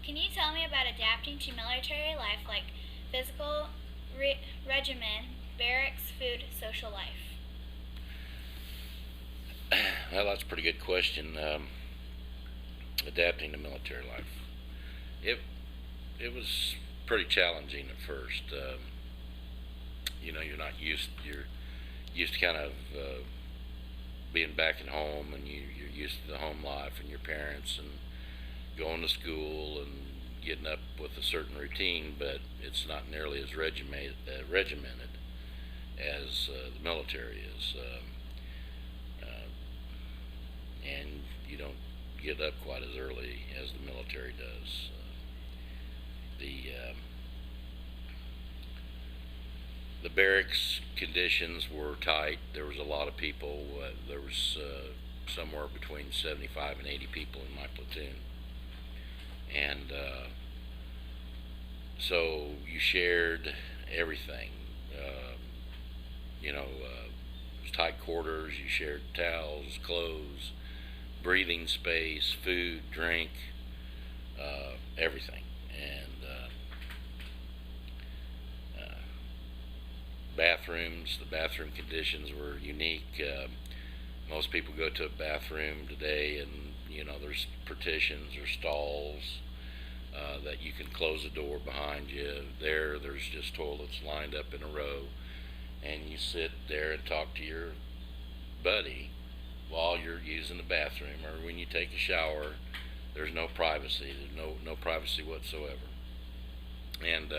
Can you tell me about adapting to military life, like physical regimen, barracks, food, social life? Well, that's a pretty good question. Adapting to military life. It it was pretty challenging at first. You're not you're used to kind of being back at home, and you're used to the home life and your parents and going to school and getting up with a certain routine, but it's not nearly as regimented as the military is. And you don't get up quite as early as the military does. The barracks conditions were tight. There was a lot of people. There was somewhere between 75 and 80 people in my platoon, and so you shared everything. It was tight quarters. You shared towels, clothes, breathing space, food, drink, everything. And bathrooms, the bathroom conditions were unique. Most people go to a bathroom today, and there's partitions or stalls that you can close the door behind you. There's just toilets lined up in a row, and you sit there and talk to your buddy while you're using the bathroom, or when you take a shower. There's no privacy. There's no privacy whatsoever. And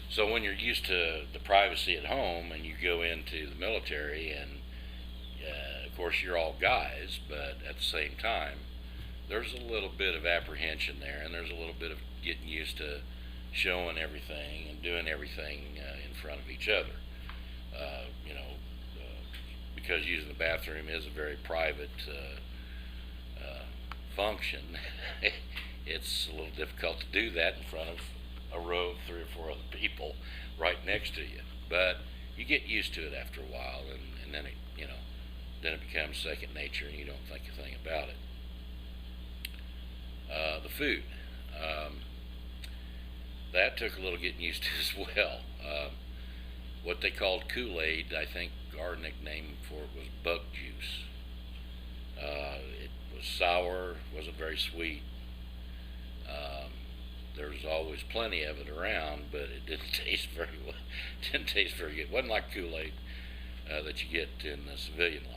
so when you're used to the privacy at home, and you go into the military, and of course you're all guys, but at the same time, there's a little bit of apprehension there, and there's a little bit of getting used to showing everything and doing everything in front of each other. Uh, you know, because using the bathroom is a very private function. It's a little difficult to do that in front of a row of 3 or 4 other people right next to you. But you get used to it after a while, and then it becomes second nature, and you don't think a thing about it. The food, that took a little getting used to as well. What they called Kool-Aid, I think our nickname for it was bug juice. It was sour, wasn't very sweet. There was always plenty of it around, but it didn't taste very well. Didn't taste very good. It wasn't like Kool-Aid that you get in the civilian life.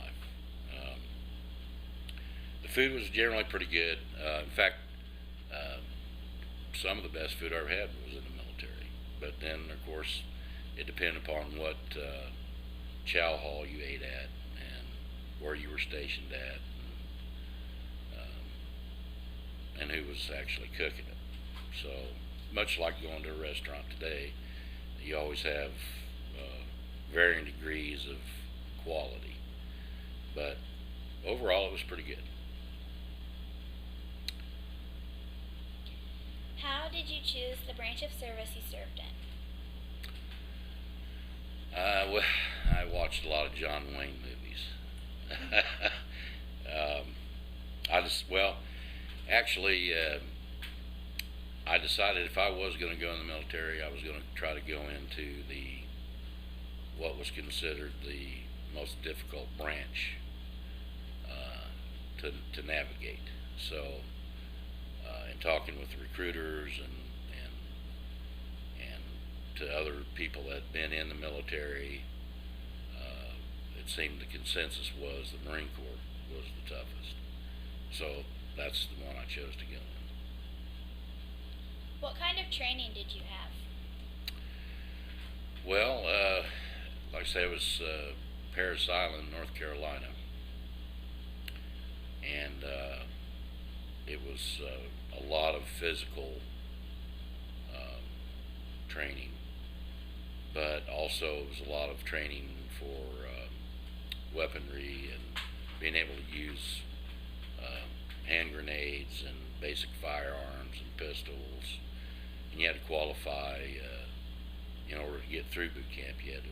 The food was generally pretty good. In fact, some of the best food I ever had was in the military. But then, of course, it depended upon what chow hall you ate at and where you were stationed at, and who was actually cooking it. So, much like going to a restaurant today, you always have varying degrees of quality. But overall, it was pretty good. How did you choose the branch of service you served in? Well, I watched a lot of John Wayne movies. um, actually, I decided if I was going to go in the military, I was going to try to go into what was considered the most difficult branch to navigate. So, in talking with the recruiters and to other people that had been in the military, it seemed the consensus was the Marine Corps was the toughest. So that's the one I chose to go in. What kind of training did you have? Well, like I say, it was Parris Island, North Carolina, and it was a lot of physical training, but also it was a lot of training for weaponry and being able to use hand grenades and basic firearms and pistols. And you had to qualify in order to get through boot camp. You had to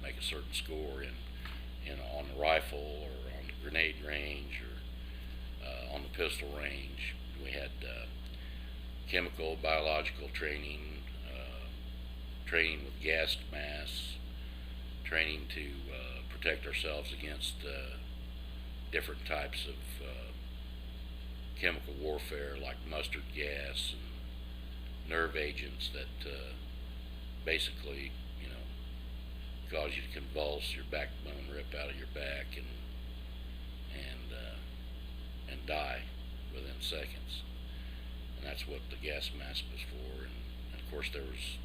make a certain score on the rifle or on the grenade range or on the pistol range. We had chemical, biological training, training with gas masks, training to protect ourselves against different types of chemical warfare like mustard gas and nerve agents that basically, cause you to convulse, your backbone rip out of your back, and die within seconds. And that's what the gas mask was for. And of course, there was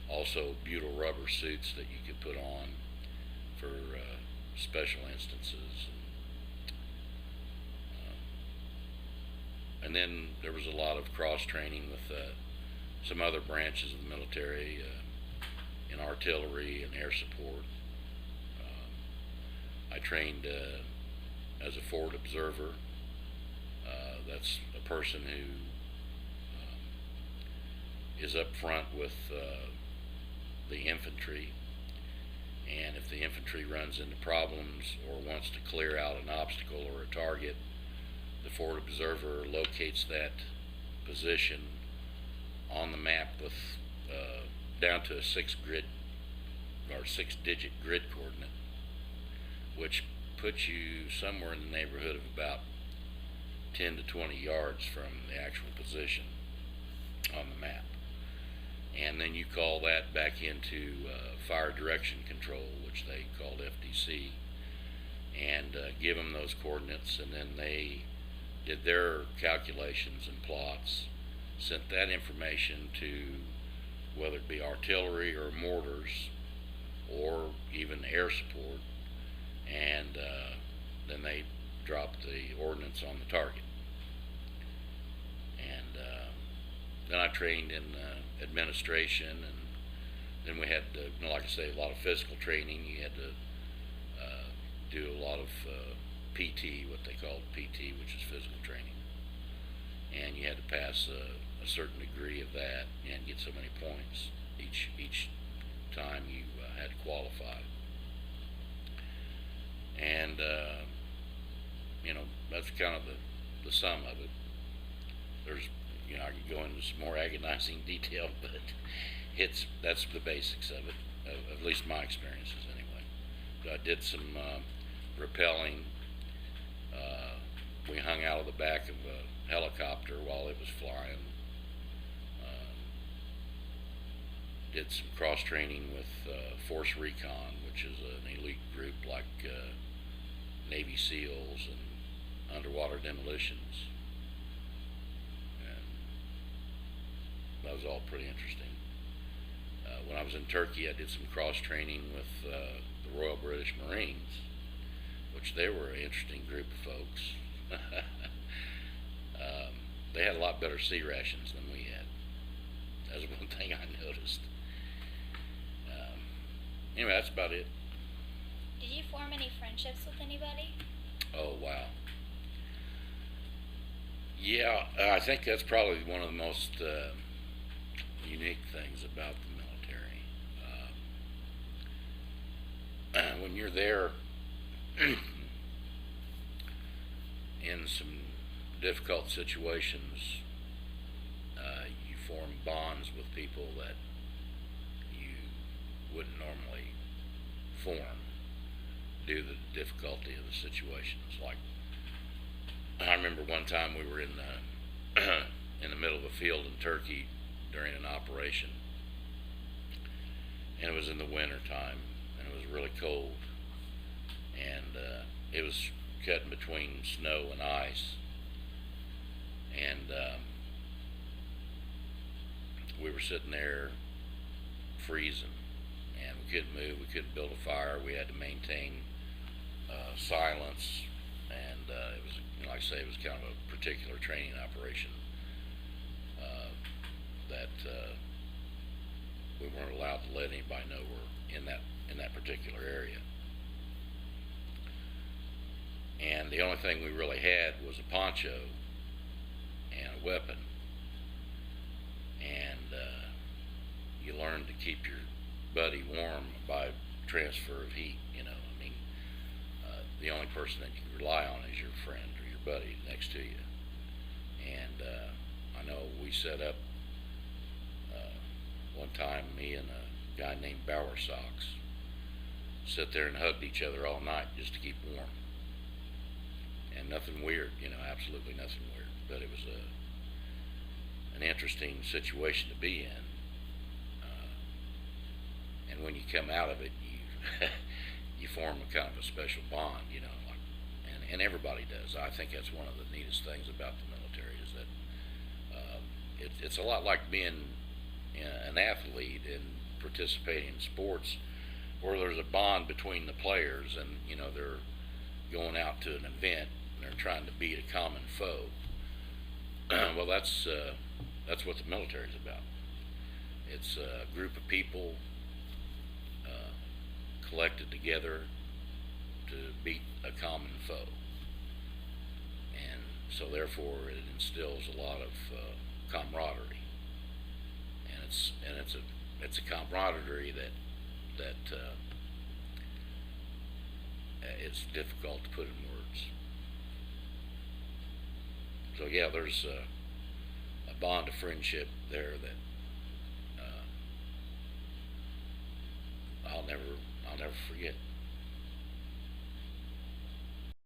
also butyl rubber suits that you could put on for special instances. And then there was a lot of cross training with some other branches of the military in artillery and air support. I trained as a forward observer. That's a person who is up front with the infantry, and if the infantry runs into problems or wants to clear out an obstacle or a target, the forward observer locates that position on the map with down to a 6-digit grid coordinate, which puts you somewhere in the neighborhood of about 10 to 20 yards from the actual position on the map. And then you call that back into fire direction control, which they called FDC, and give them those coordinates, and then they did their calculations and plots, sent that information to whether it be artillery or mortars or even air support, and then they dropped the ordnance on the target. And then I trained in administration, and then we had, like I say, a lot of physical training. You had to do a lot of PT, what they called PT, which is physical training, and you had to pass a certain degree of that and get so many points each time you had to qualify. And that's kind of the sum of it. There's, I could go into some more agonizing detail, but that's the basics of it, at least my experiences anyway. But I did some rappelling. We hung out of the back of a helicopter while it was flying. Did some cross training with Force Recon, which is an elite group like Navy SEALs and underwater demolitions. And that was all pretty interesting. When I was in Turkey, I did some cross training with the Royal British Marines, which they were an interesting group of folks. They had a lot better sea rations than we had. That's one thing I noticed. Anyway, that's about it. Did you form any friendships with anybody? Oh, wow. Yeah, I think that's probably one of the most unique things about the military. When you're there in some difficult situations, you form bonds with people that you wouldn't normally form due to the difficulty of the situations. Like, I remember one time we were in the middle of a field in Turkey during an operation, and it was in the winter time, and it was really cold, and it was cutting between snow and ice, and we were sitting there freezing, and we couldn't move, we couldn't build a fire, we had to maintain silence, and it was, like I say, it was kind of a particular training operation that we weren't allowed to let anybody know we're in that particular area. And the only thing we really had was a poncho and a weapon, and you learn to keep your buddy warm by transfer of heat. The only person that you can rely on is your friend or your buddy next to you. And I know we set up One time, me and a guy named Bowersox sit there and hugged each other all night just to keep warm. And nothing weird, absolutely nothing weird. But it was an interesting situation to be in. And when you come out of it, you you form a kind of a special bond, and everybody does. I think that's one of the neatest things about the military is that it's a lot like being an athlete and participating in sports where there's a bond between the players, and they're going out to an event and they're trying to beat a common foe. Well, that's what the military is about. It's a group of people collected together to beat a common foe, and so therefore it instills a lot of camaraderie, and it's a camaraderie that it's difficult to put in words. So yeah, there's a bond of friendship there that I'll never forget.